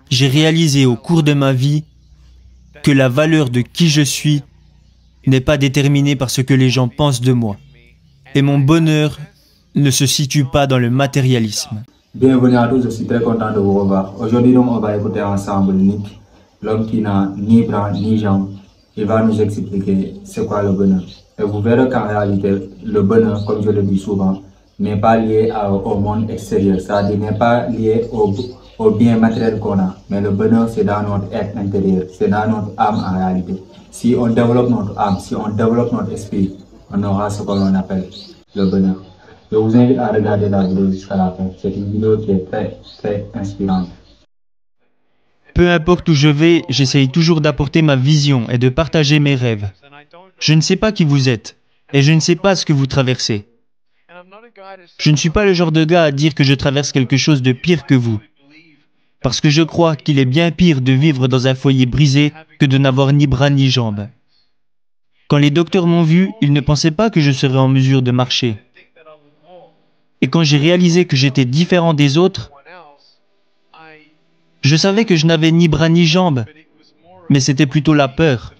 J'ai réalisé au cours de ma vie que la valeur de qui je suis n'est pas déterminée par ce que les gens pensent de moi. Et mon bonheur ne se situe pas dans le matérialisme. Bienvenue à tous, je suis très content de vous revoir. Aujourd'hui, on va écouter ensemble Nick, l'homme qui n'a ni bras ni jambes. Il va nous expliquer c'est quoi le bonheur. Et vous verrez qu'en réalité, le bonheur, comme je le dis souvent, n'est pas lié au monde extérieur. C'est-à-dire n'est pas lié au bien matériel qu'on a. Mais le bonheur, c'est dans notre être intérieur. C'est dans notre âme en réalité. Si on développe notre âme, si on développe notre esprit, on aura ce que l'on appelle le bonheur. Je vous invite à regarder la vidéo jusqu'à la fin. C'est une vidéo qui est très inspirante. Peu importe où je vais, j'essaye toujours d'apporter ma vision et de partager mes rêves. Je ne sais pas qui vous êtes, et je ne sais pas ce que vous traversez. Je ne suis pas le genre de gars à dire que je traverse quelque chose de pire que vous. Parce que je crois qu'il est bien pire de vivre dans un foyer brisé que de n'avoir ni bras ni jambes. Quand les docteurs m'ont vu, ils ne pensaient pas que je serais en mesure de marcher. Et quand j'ai réalisé que j'étais différent des autres, je savais que je n'avais ni bras ni jambes, mais c'était plutôt la peur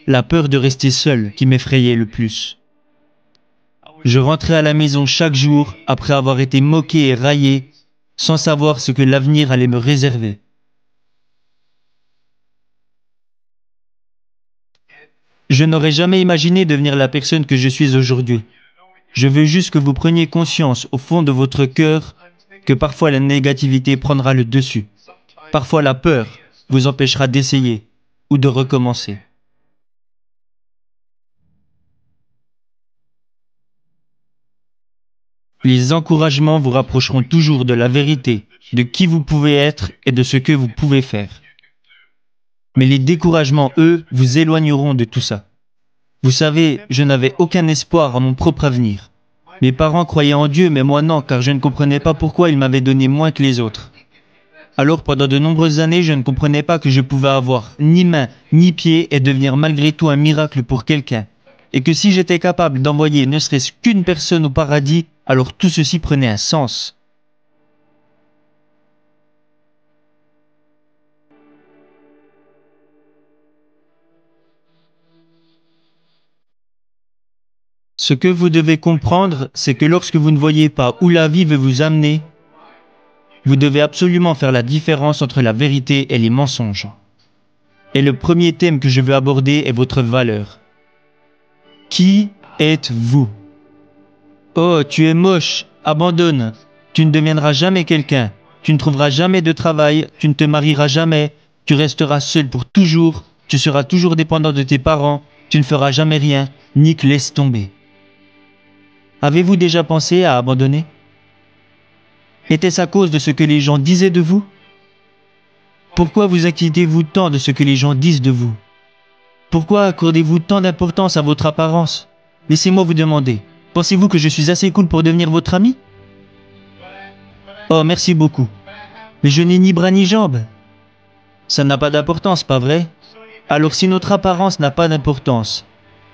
de rester seul qui m'effrayait le plus. Je rentrais à la maison chaque jour après avoir été moqué et raillé, sans savoir ce que l'avenir allait me réserver. Je n'aurais jamais imaginé devenir la personne que je suis aujourd'hui. Je veux juste que vous preniez conscience au fond de votre cœur que parfois la négativité prendra le dessus. Parfois la peur vous empêchera d'essayer ou de recommencer. Les encouragements vous rapprocheront toujours de la vérité, de qui vous pouvez être et de ce que vous pouvez faire. Mais les découragements, eux, vous éloigneront de tout ça. Vous savez, je n'avais aucun espoir en mon propre avenir. Mes parents croyaient en Dieu, mais moi non, car je ne comprenais pas pourquoi il m'avait donné moins que les autres. Alors pendant de nombreuses années, je ne comprenais pas que je pouvais avoir ni main, ni pied et devenir malgré tout un miracle pour quelqu'un. Et que si j'étais capable d'envoyer ne serait-ce qu'une personne au paradis, alors tout ceci prenait un sens. Ce que vous devez comprendre, c'est que lorsque vous ne voyez pas où la vie veut vous amener, vous devez absolument faire la différence entre la vérité et les mensonges. Et le premier thème que je veux aborder est votre valeur. Qui êtes-vous? Oh, tu es moche, abandonne. Tu ne deviendras jamais quelqu'un. Tu ne trouveras jamais de travail, tu ne te marieras jamais, tu resteras seul pour toujours, tu seras toujours dépendant de tes parents, tu ne feras jamais rien. Nick, laisse tomber. Avez-vous déjà pensé à abandonner? Était-ce à cause de ce que les gens disaient de vous? Pourquoi vous inquiétez-vous tant de ce que les gens disent de vous? Pourquoi accordez-vous tant d'importance à votre apparence? Laissez-moi vous demander, pensez-vous que je suis assez cool pour devenir votre ami? Oh, merci beaucoup. Mais je n'ai ni bras ni jambes. Ça n'a pas d'importance, pas vrai? Alors si notre apparence n'a pas d'importance,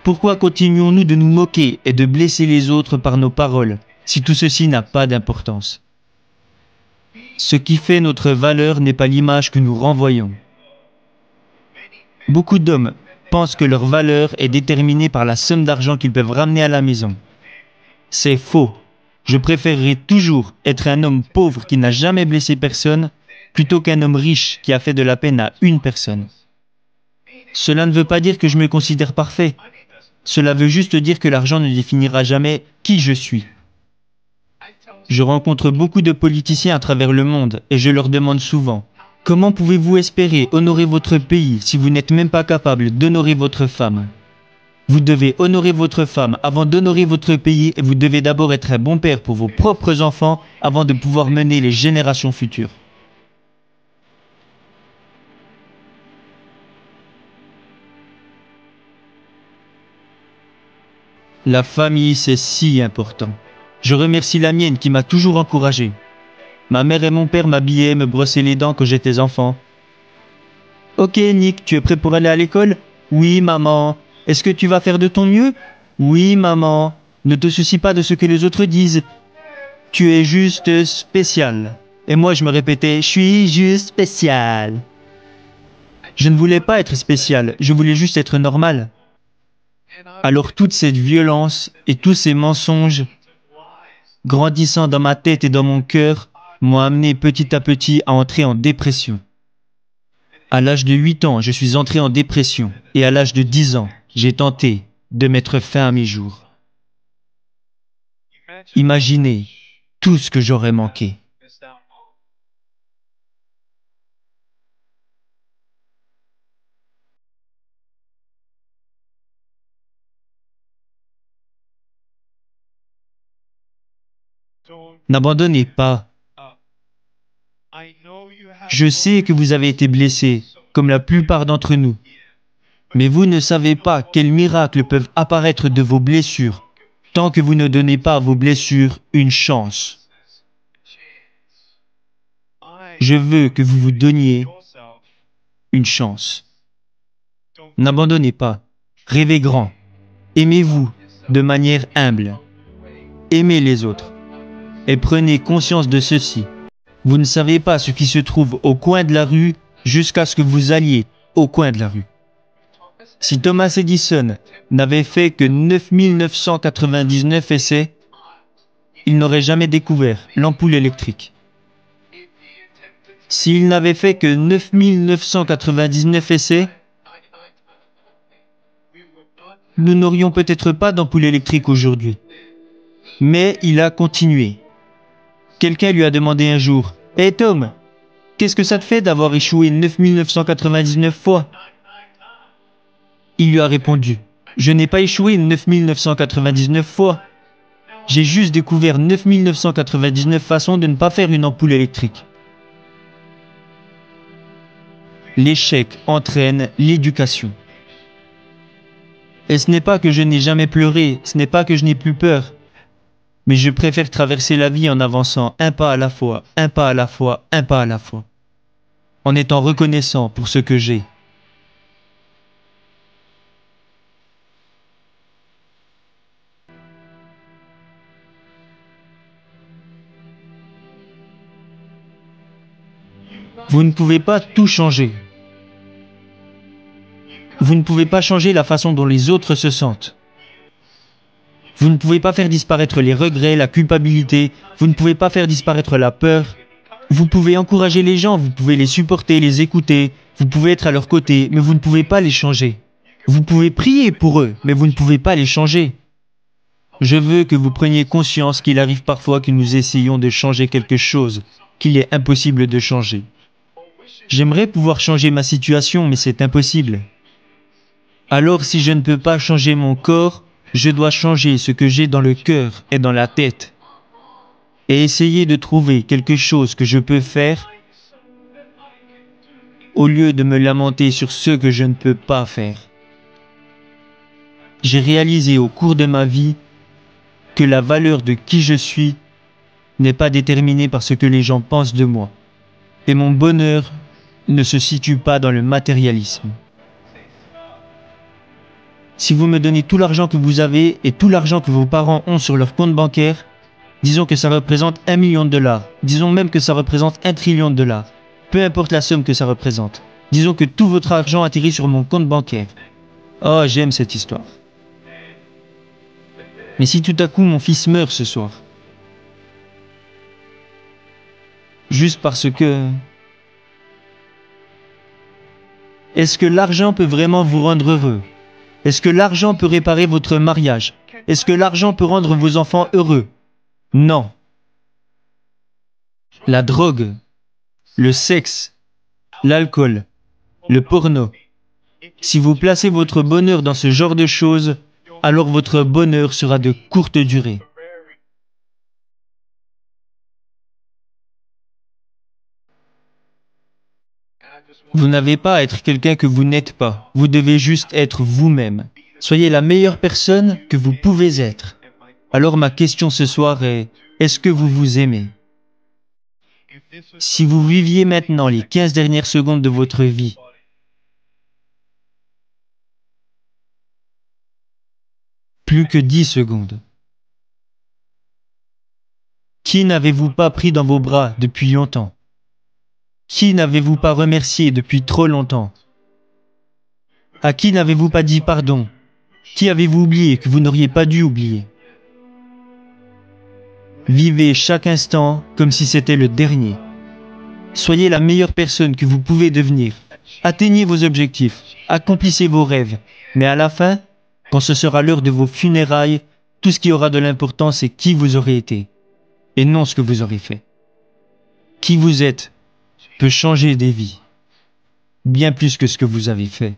pourquoi continuons-nous de nous moquer et de blesser les autres par nos paroles, si tout ceci n'a pas d'importance? Ce qui fait notre valeur n'est pas l'image que nous renvoyons. Beaucoup d'hommes pensent que leur valeur est déterminée par la somme d'argent qu'ils peuvent ramener à la maison. C'est faux. Je préférerais toujours être un homme pauvre qui n'a jamais blessé personne, plutôt qu'un homme riche qui a fait de la peine à une personne. Cela ne veut pas dire que je me considère parfait. Cela veut juste dire que l'argent ne définira jamais qui je suis. Je rencontre beaucoup de politiciens à travers le monde et je leur demande souvent: comment pouvez-vous espérer honorer votre pays si vous n'êtes même pas capable d'honorer votre femme? Vous devez honorer votre femme avant d'honorer votre pays et vous devez d'abord être un bon père pour vos propres enfants avant de pouvoir mener les générations futures. La famille, c'est si important. Je remercie la mienne qui m'a toujours encouragé. Ma mère et mon père m'habillaient et me brossaient les dents quand j'étais enfant. Ok Nick, tu es prêt pour aller à l'école? Oui maman. Est-ce que tu vas faire de ton mieux? Oui maman. Ne te soucie pas de ce que les autres disent. Tu es juste spécial. Et moi, je me répétais, je suis juste spécial. Je ne voulais pas être spécial, je voulais juste être normal. Alors toute cette violence et tous ces mensonges grandissant dans ma tête et dans mon cœur m'ont amené petit à petit à entrer en dépression. À l'âge de 8 ans, je suis entré en dépression et à l'âge de 10 ans, j'ai tenté de mettre fin à mes jours. Imaginez tout ce que j'aurais manqué. N'abandonnez pas. Je sais que vous avez été blessé, comme la plupart d'entre nous. Mais vous ne savez pas quels miracles peuvent apparaître de vos blessures, tant que vous ne donnez pas à vos blessures une chance. Je veux que vous vous donniez une chance. N'abandonnez pas. Rêvez grand. Aimez-vous de manière humble. Aimez les autres. Et prenez conscience de ceci. Vous ne savez pas ce qui se trouve au coin de la rue jusqu'à ce que vous alliez au coin de la rue. Si Thomas Edison n'avait fait que 9999 essais, il n'aurait jamais découvert l'ampoule électrique. S'il n'avait fait que 9999 essais, nous n'aurions peut-être pas d'ampoule électrique aujourd'hui. Mais il a continué. Quelqu'un lui a demandé un jour, « Hé Tom, qu'est-ce que ça te fait d'avoir échoué 9999 fois ?» Il lui a répondu, « Je n'ai pas échoué 9999 fois. J'ai juste découvert 9999 façons de ne pas faire une ampoule électrique. » L'échec entraîne l'éducation. Et ce n'est pas que je n'ai jamais pleuré, ce n'est pas que je n'ai plus peur, mais je préfère traverser la vie en avançant un pas à la fois, un pas à la fois, un pas à la fois, en étant reconnaissant pour ce que j'ai. Vous ne pouvez pas tout changer. Vous ne pouvez pas changer la façon dont les autres se sentent. Vous ne pouvez pas faire disparaître les regrets, la culpabilité. Vous ne pouvez pas faire disparaître la peur. Vous pouvez encourager les gens, vous pouvez les supporter, les écouter. Vous pouvez être à leur côté, mais vous ne pouvez pas les changer. Vous pouvez prier pour eux, mais vous ne pouvez pas les changer. Je veux que vous preniez conscience qu'il arrive parfois que nous essayons de changer quelque chose qu'il est impossible de changer. J'aimerais pouvoir changer ma situation, mais c'est impossible. Alors si je ne peux pas changer mon corps, je dois changer ce que j'ai dans le cœur et dans la tête. Et essayer de trouver quelque chose que je peux faire au lieu de me lamenter sur ce que je ne peux pas faire. J'ai réalisé au cours de ma vie que la valeur de qui je suis n'est pas déterminée par ce que les gens pensent de moi. Et mon bonheur ne se situe pas dans le matérialisme. Si vous me donnez tout l'argent que vous avez et tout l'argent que vos parents ont sur leur compte bancaire, disons que ça représente 1 million de dollars, disons même que ça représente 1 trillion de dollars, peu importe la somme que ça représente. Disons que tout votre argent atterrit sur mon compte bancaire. Oh, j'aime cette histoire. Mais si tout à coup mon fils meurt ce soir, juste parce que... Est-ce que l'argent peut vraiment vous rendre heureux? Est-ce que l'argent peut réparer votre mariage? Est-ce que l'argent peut rendre vos enfants heureux? Non. La drogue, le sexe, l'alcool, le porno. Si vous placez votre bonheur dans ce genre de choses, alors votre bonheur sera de courte durée. Vous n'avez pas à être quelqu'un que vous n'êtes pas. Vous devez juste être vous-même. Soyez la meilleure personne que vous pouvez être. Alors ma question ce soir est, est-ce que vous vous aimez? Si vous viviez maintenant les 15 dernières secondes de votre vie, plus que 10 secondes, Qui n'avez-vous pas pris dans vos bras depuis longtemps? Qui n'avez-vous pas remercié depuis trop longtemps? À qui n'avez-vous pas dit pardon? Qui avez-vous oublié que vous n'auriez pas dû oublier? Vivez chaque instant comme si c'était le dernier. Soyez la meilleure personne que vous pouvez devenir. Atteignez vos objectifs, accomplissez vos rêves. Mais à la fin, quand ce sera l'heure de vos funérailles, tout ce qui aura de l'importance c'est qui vous aurez été, et non ce que vous aurez fait. Qui vous êtes peut changer des vies, bien plus que ce que vous avez fait.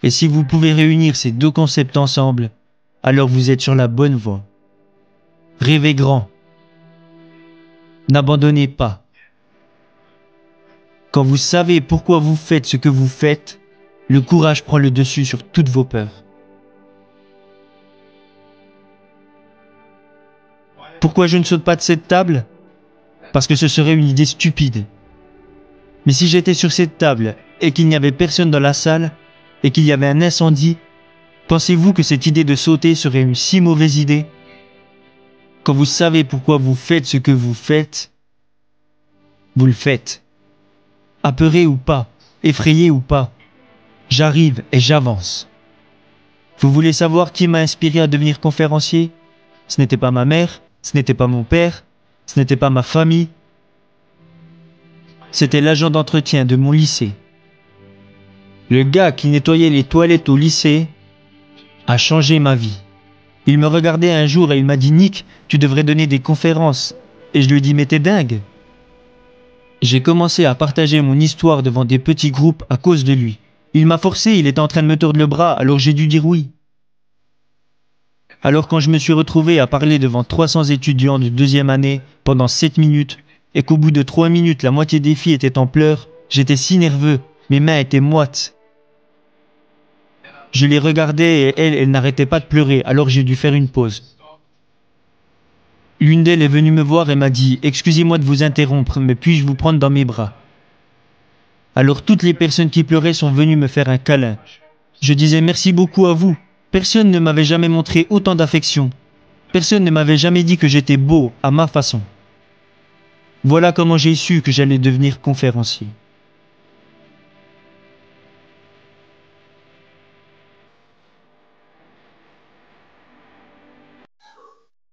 Et si vous pouvez réunir ces deux concepts ensemble, alors vous êtes sur la bonne voie. Rêvez grand. N'abandonnez pas. Quand vous savez pourquoi vous faites ce que vous faites, le courage prend le dessus sur toutes vos peurs. Pourquoi je ne saute pas de cette table? Parce que ce serait une idée stupide. Mais si j'étais sur cette table et qu'il n'y avait personne dans la salle et qu'il y avait un incendie, pensez-vous que cette idée de sauter serait une si mauvaise idée? Quand vous savez pourquoi vous faites ce que vous faites, vous le faites. Apeuré ou pas, effrayé ou pas, j'arrive et j'avance. Vous voulez savoir qui m'a inspiré à devenir conférencier? Ce n'était pas ma mère, ce n'était pas mon père, ce n'était pas ma famille. C'était l'agent d'entretien de mon lycée. Le gars qui nettoyait les toilettes au lycée a changé ma vie. Il me regardait un jour et il m'a dit « Nick, tu devrais donner des conférences ». Et je lui ai dit « Mais t'es dingue ». J'ai commencé à partager mon histoire devant des petits groupes à cause de lui. Il m'a forcé, il était en train de me tordre le bras, alors j'ai dû dire oui. Alors quand je me suis retrouvé à parler devant 300 étudiants de deuxième année pendant 7 minutes, et qu'au bout de 3 minutes la moitié des filles étaient en pleurs, j'étais si nerveux, mes mains étaient moites. Je les regardais et elle n'arrêtait pas de pleurer, alors j'ai dû faire une pause. L'une d'elles est venue me voir et m'a dit « Excusez-moi de vous interrompre, mais puis-je vous prendre dans mes bras ?» Alors toutes les personnes qui pleuraient sont venues me faire un câlin. Je disais merci beaucoup à vous. Personne ne m'avait jamais montré autant d'affection. Personne ne m'avait jamais dit que j'étais beau à ma façon. Voilà comment j'ai su que j'allais devenir conférencier.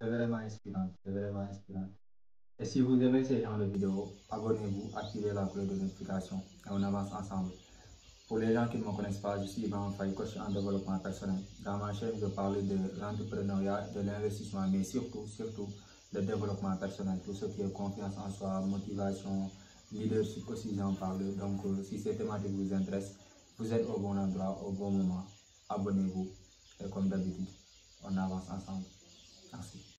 C'est vraiment inspirant, c'est vraiment inspirant. Et si vous aimez ce genre de vidéo, abonnez-vous, activez la cloche de notification et on avance ensemble. Pour les gens qui ne me connaissent pas, je suis Ivan Faye, coach en développement personnel. Dans ma chaîne, je parle de l'entrepreneuriat, de l'investissement, mais surtout, le développement personnel, tout ce qui est confiance en soi, motivation, leadership aussi, j'en parle. Donc, si ces thématiques vous intéressent, vous êtes au bon endroit, au bon moment. Abonnez-vous et comme d'habitude, on avance ensemble. Merci.